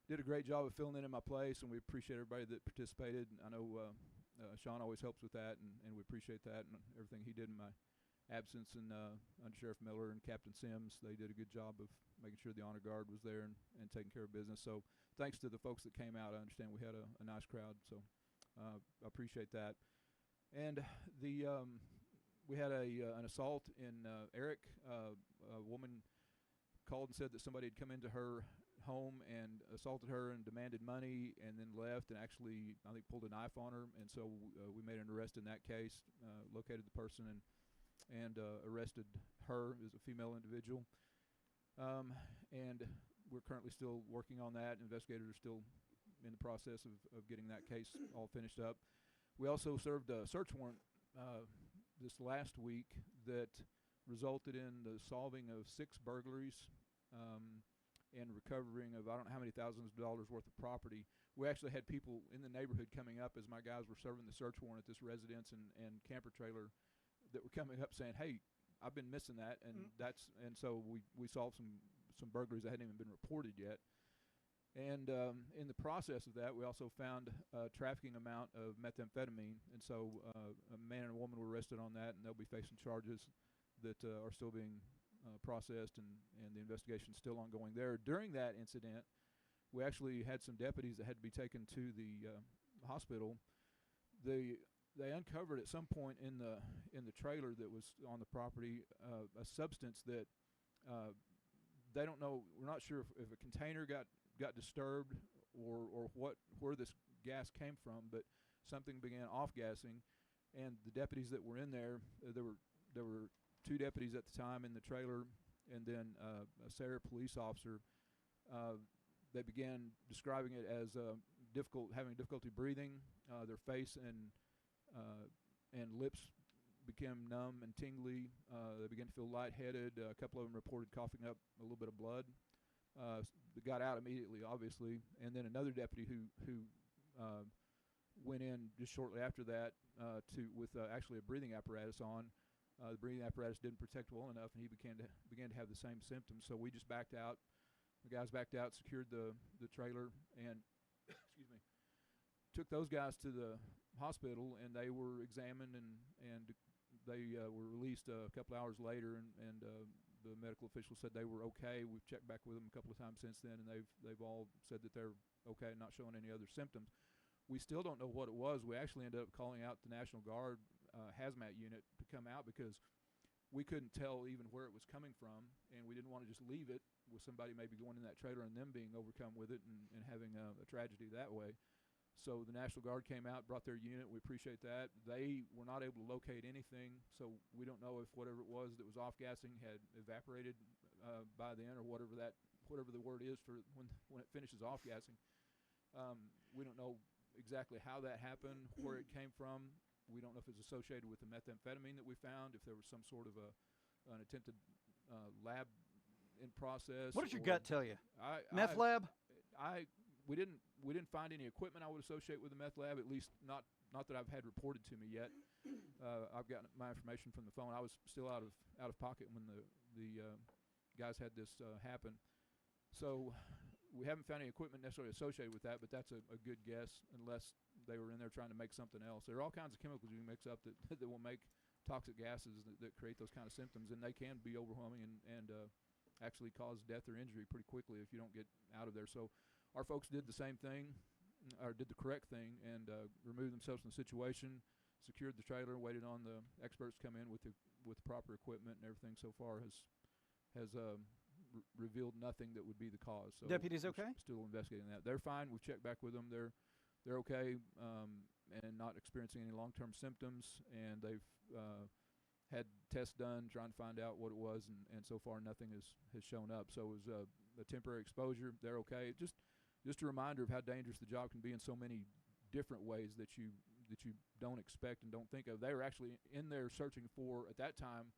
did a great job of filling in my place, and we appreciate everybody that participated. I know Sean always helps with that, and we appreciate that and everything he did in my absence. And Under Sheriff Miller and Captain Sims, they did a good job of making sure the honor guard was there and taking care of business. So thanks to the folks that came out. I understand we had a nice crowd, so I appreciate that. And we had an assault in Eric. A woman called and said that somebody had come into her home and assaulted her and demanded money, and then left and actually, I think, pulled a knife on her. And so we made an arrest in that case, located the person and arrested her as a female individual. And we're currently still working on that. Investigators are still in the process of getting that case all finished up. We also served a search warrant this last week that resulted in the solving of 6 burglaries and recovering of I don't know how many thousands of dollars worth of property. We actually had people in the neighborhood coming up as my guys were serving the search warrant at this residence and camper trailer that were coming up saying, "Hey, I've been missing that," and so we solved some burglaries that hadn't even been reported yet. And in the process of that, we also found a trafficking amount of methamphetamine, and so a man and a woman were arrested on that, and they'll be facing charges that are still being processed, and the investigation is still ongoing there. During that incident, we actually had some deputies that had to be taken to the hospital. They uncovered at some point in the trailer that was on the property a substance that they don't know. We're not sure if a container got disturbed or where this gas came from, but something began off-gassing, and the deputies that were in there, there were 2 deputies at the time in the trailer, and then a Sarah police officer. They began describing it as having difficulty breathing. Their face and lips became numb and tingly. They began to feel lightheaded. A couple of them reported coughing up a little bit of blood. They got out immediately, obviously, and then another deputy who went in just shortly after that with actually a breathing apparatus on. The breathing apparatus didn't protect well enough, and he began to have the same symptoms. So we just backed out. The guys backed out, secured the trailer, and excuse me, took those guys to the hospital, and they were examined, and they were released a couple hours later, and the medical officials said they were okay. We've checked back with them a couple of times since then, and they've all said that they're okay, not showing any other symptoms. We still don't know what it was. We actually ended up calling out the National Guard hazmat unit to come out because we couldn't tell even where it was coming from, and we didn't want to just leave it with somebody maybe going in that trailer and them being overcome with it and having a tragedy that way. So the National Guard came out, brought their unit. We appreciate that. They were not able to locate anything, so we don't know if whatever it was that was off-gassing had evaporated by then, or whatever the word is for when it finishes off-gassing. We don't know exactly how that happened, where it came from. We don't know if it's associated with the methamphetamine that we found, if there was some sort of an attempted lab in process. What does your gut tell you? I Meth lab? we didn't find any equipment I would associate with the meth lab, at least not that I've had reported to me yet. I've gotten my information from the phone. I was still out of pocket when the guys had this happen. So we haven't found any equipment necessarily associated with that, but that's a good guess, unless they were in there trying to make something else. There are all kinds of chemicals you can mix up that will make toxic gases that create those kind of symptoms, and they can be overwhelming and actually cause death or injury pretty quickly if you don't get out of there. So our folks did the same thing, or did the correct thing, and removed themselves from the situation, secured the trailer, waited on the experts to come in with the proper equipment, and everything so far has revealed nothing that would be the cause. So Deputies okay? Still investigating that. They're fine. We've checked back with them. They're okay, and not experiencing any long-term symptoms, and they've had tests done trying to find out what it was, and so far nothing has shown up. So it was a temporary exposure. They're okay. Just a reminder of how dangerous the job can be in so many different ways that you don't expect and don't think of. They were actually in there searching for, at that time,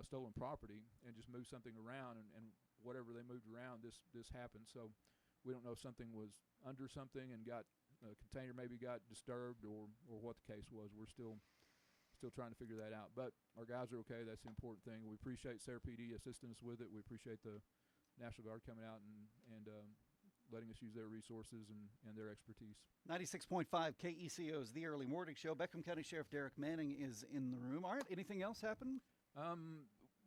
stolen property, and just moved something around, and whatever they moved around, this happened. So we don't know if something was under something and got a container maybe got disturbed, or what the case was. We're still trying to figure that out. But our guys are okay. That's the important thing. We appreciate Sarah PD assisting us with it. We appreciate the National Guard coming out and letting us use their resources and their expertise. 96.5 KECO's The Early Morning Show. Beckham County Sheriff Derek Manning is in the room. All right, anything else happen?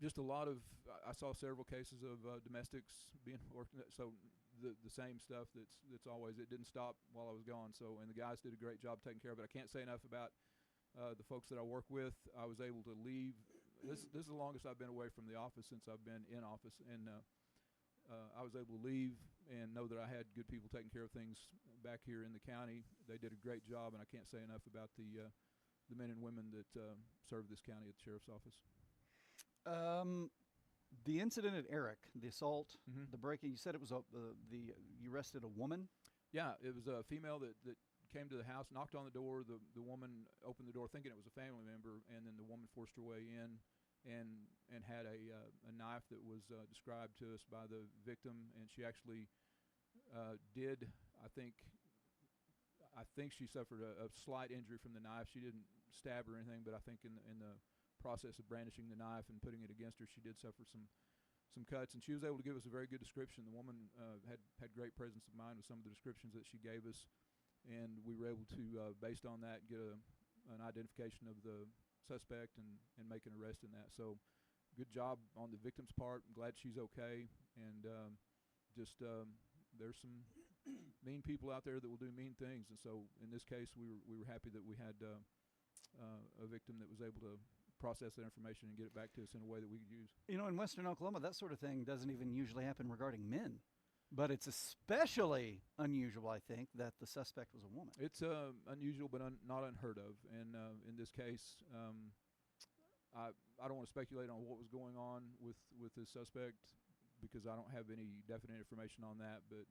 Just a lot of, I saw several cases of domestics being worked, so the same stuff that's always, it didn't stop while I was gone. So, and the guys did a great job taking care of it. I can't say enough about the folks that I work with. I was able to leave. This is the longest I've been away from the office since I've been in office, and I was able to leave and know that I had good people taking care of things back here in the county. They did a great job, and I can't say enough about the men and women that serve this county at the sheriff's office. The incident at Eric, the assault, the breaking, you said it was you arrested a woman? Yeah, it was a female that came to the house, knocked on the door. The woman opened the door thinking it was a family member, and then the woman forced her way in and had a knife that was described to us by the victim, and she actually did, I think she suffered a slight injury from the knife. She didn't stab or anything, but I think in the process of brandishing the knife and putting it against her, she did suffer some cuts, and she was able to give us a very good description. The woman had great presence of mind with some of the descriptions that she gave us, and we were able to, based on that, get an identification of the suspect and make an arrest in that. So good job on the victim's part. I'm glad she's okay, and there's some mean people out there that will do mean things, and so in this case we were happy that we had a victim that was able to process that information and get it back to us in a way that we could use. You know, in Western Oklahoma, that sort of thing doesn't even usually happen regarding men. But it's especially unusual, I think, that the suspect was a woman. It's unusual, but not unheard of. And in this case, I don't want to speculate on what was going on with this suspect, because I don't have any definite information on that. But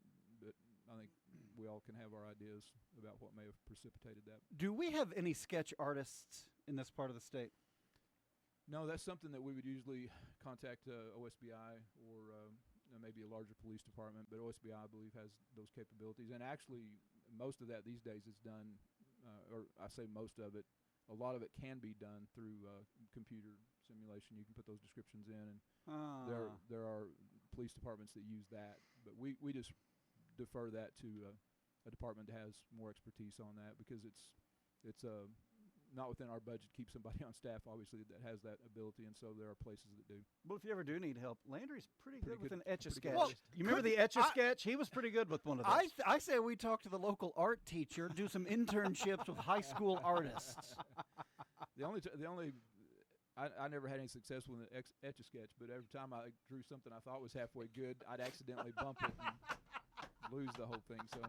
I think we all can have our ideas about what may have precipitated that. Do we have any sketch artists in this part of the state? No, that's something that we would usually contact OSBI or maybe a larger police department, but OSBI, I believe, has those capabilities. And actually, most of that these days is done, or I say most of it, a lot of it can be done through computer simulation. You can put those descriptions in, and there are police departments that use that. But we just defer that to a department that has more expertise on that, because it's not within our budget to keep somebody on staff, obviously, that has that ability, and so there are places that do. Well, if you ever do need help, Landry's pretty good with an Etch-a-Sketch. Well, you remember the Etch-a-Sketch? He was pretty good with one of those. I say we talk to the local art teacher, do some internships with high school artists. I never had any success with an Etch-a-Sketch, but every time I drew something I thought was halfway good, I'd accidentally bump it and lose the whole thing. So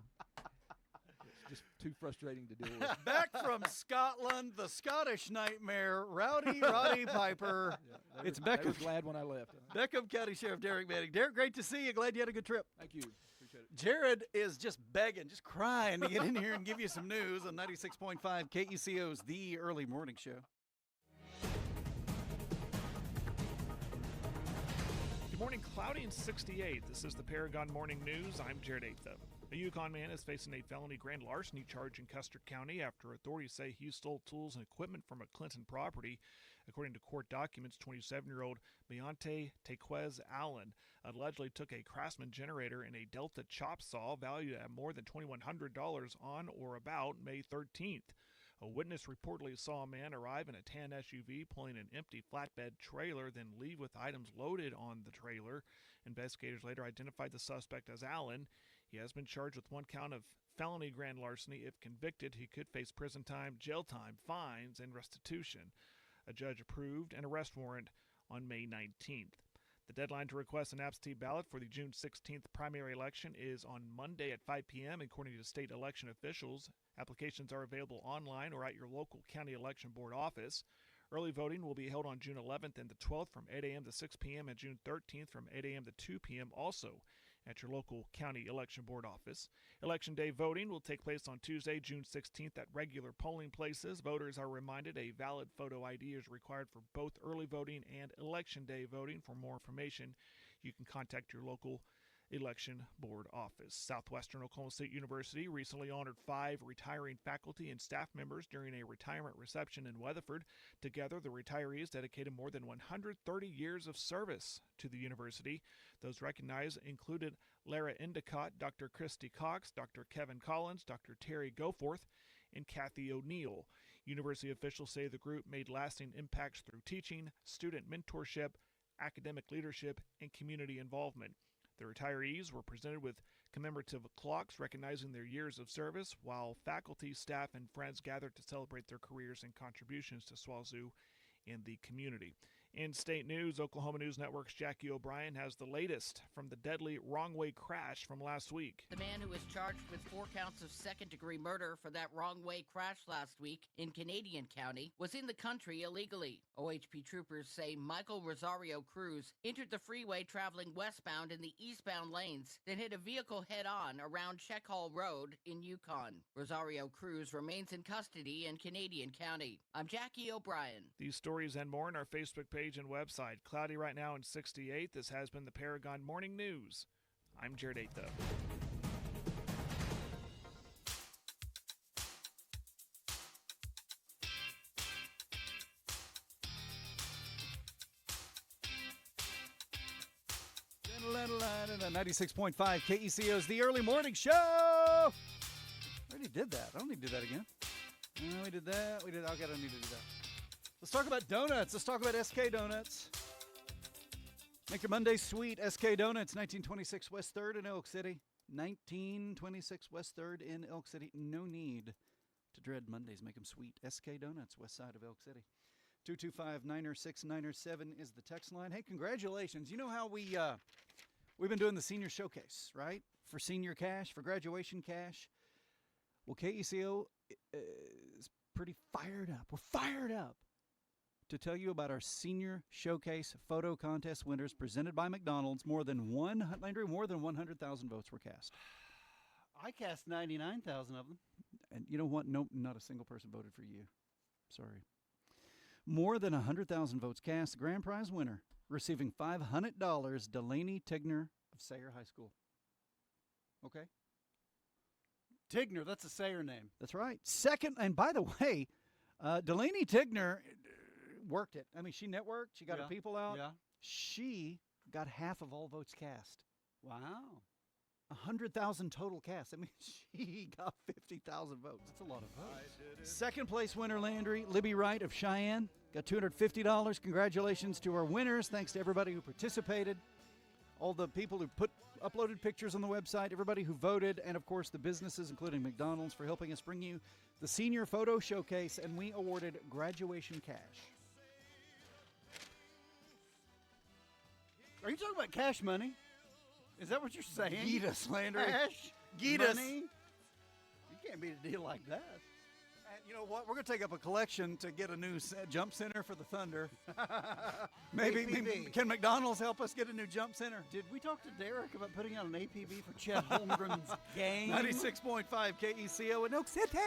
it's just too frustrating to deal with. Back from Scotland, the Scottish nightmare, Rowdy Roddy Piper. Yeah, it's Beckham. I was glad when I left. Beckham County Sheriff Derek Manning. Derek, great to see you. Glad you had a good trip. Thank you. Appreciate it. Jared is just begging, just crying to get in here and give you some news on 96.5 KECO's The Early Morning Show. Good morning, cloudy and 68. This is the Paragon Morning News. I'm Jared Atham. A Yukon man is facing a felony grand larceny charge in Custer County after authorities say he stole tools and equipment from a Clinton property. According to court documents, 27-year-old Beyonce Tequez Allen allegedly took a Craftsman generator and a Delta chop saw valued at more than $2,100 on or about May 13th. A witness reportedly saw a man arrive in a tan SUV pulling an empty flatbed trailer, then leave with items loaded on the trailer. Investigators later identified the suspect as Allen. He has been charged with one count of felony grand larceny. If convicted, he could face prison time, jail time, fines, and restitution. A judge approved an arrest warrant on May 19th. The deadline to request an absentee ballot for the June 16th primary election is on Monday at 5 p.m. According to state election officials, applications are available online or at your local county election board office. Early voting will be held on June 11th and the 12th from 8 a.m. to 6 p.m. and June 13th from 8 a.m. to 2 p.m. also at your local county election board office. Election day voting will take place on Tuesday, June 16th at regular polling places. Voters are reminded a valid photo ID is required for both early voting and election day voting. For more information, you can contact your local election board office. Southwestern Oklahoma State University recently honored 5 retiring faculty and staff members during a retirement reception in Weatherford. Together, the retirees dedicated more than 130 years of service to the university. Those recognized included Lara Endicott, Dr. Christy Cox, Dr. Kevin Collins, Dr. Terry Goforth, and Kathy O'Neill. University officials say the group made lasting impacts through teaching, student mentorship, academic leadership, and community involvement. The retirees were presented with commemorative clocks recognizing their years of service, while faculty, staff, and friends gathered to celebrate their careers and contributions to SWAZoo and the community. In state news, Oklahoma News Network's Jackie O'Brien has the latest from the deadly wrong-way crash from last week. The man who was charged with 4 counts of second-degree murder for that wrong-way crash last week in Canadian County was in the country illegally. OHP troopers say Michael Rosario Cruz entered the freeway traveling westbound in the eastbound lanes, then hit a vehicle head-on around Check Hall Road in Yukon. Rosario Cruz remains in custody in Canadian County. I'm Jackie O'Brien. These stories and more on our Facebook page and website. Cloudy right now in 68. This has been the Paragon Morning News. I'm Jared Aitha. And 96.5 KECO's The Early Morning Show. I already did that. I don't need to do that again. No, we did that. We did. I gotta need to do that. Let's talk about donuts. Let's talk about SK Donuts. Make your Monday sweet. SK Donuts, 1926 West 3rd in Elk City. 1926 West 3rd in Elk City. No need to dread Mondays. Make them sweet. SK Donuts, west side of Elk City. 225-906-907 is the text line. Hey, congratulations. You know how we've been doing the senior showcase, right? For senior cash, for graduation cash. Well, KECO is pretty fired up. We're fired up to tell you about our senior showcase photo contest winners presented by McDonald's. Landry, more than 100,000 votes were cast. I cast 99,000 of them. And you know what? Nope, not a single person voted for you. Sorry. More than 100,000 votes cast. The grand prize winner receiving $500, Delaney Tigner of Sayre High School. Okay? Tigner, that's a Sayre name. That's right. Second, and by the way, Delaney Tigner worked it. I mean, she networked. She got her people out. Yeah. She got half of all votes cast. Wow. 100,000 total cast. I mean, she got 50,000 votes. That's a lot of votes. Second place winner, Landry, Libby Wright of Cheyenne, got $250. Congratulations to our winners. Thanks to everybody who participated, all the people who uploaded pictures on the website, everybody who voted, and of course the businesses, including McDonald's, for helping us bring you the senior photo showcase, and we awarded graduation cash. Are you talking about cash money? Is that what you're saying? Get us, Landry. Cash Get money? us. You can't beat a deal like that. And you know what? We're going to take up a collection to get a new jump center for the Thunder. maybe can McDonald's help us get a new jump center? Did we talk to Derek about putting out an APB for Chet Holmgren's game? 96.5 KECO in Oak City.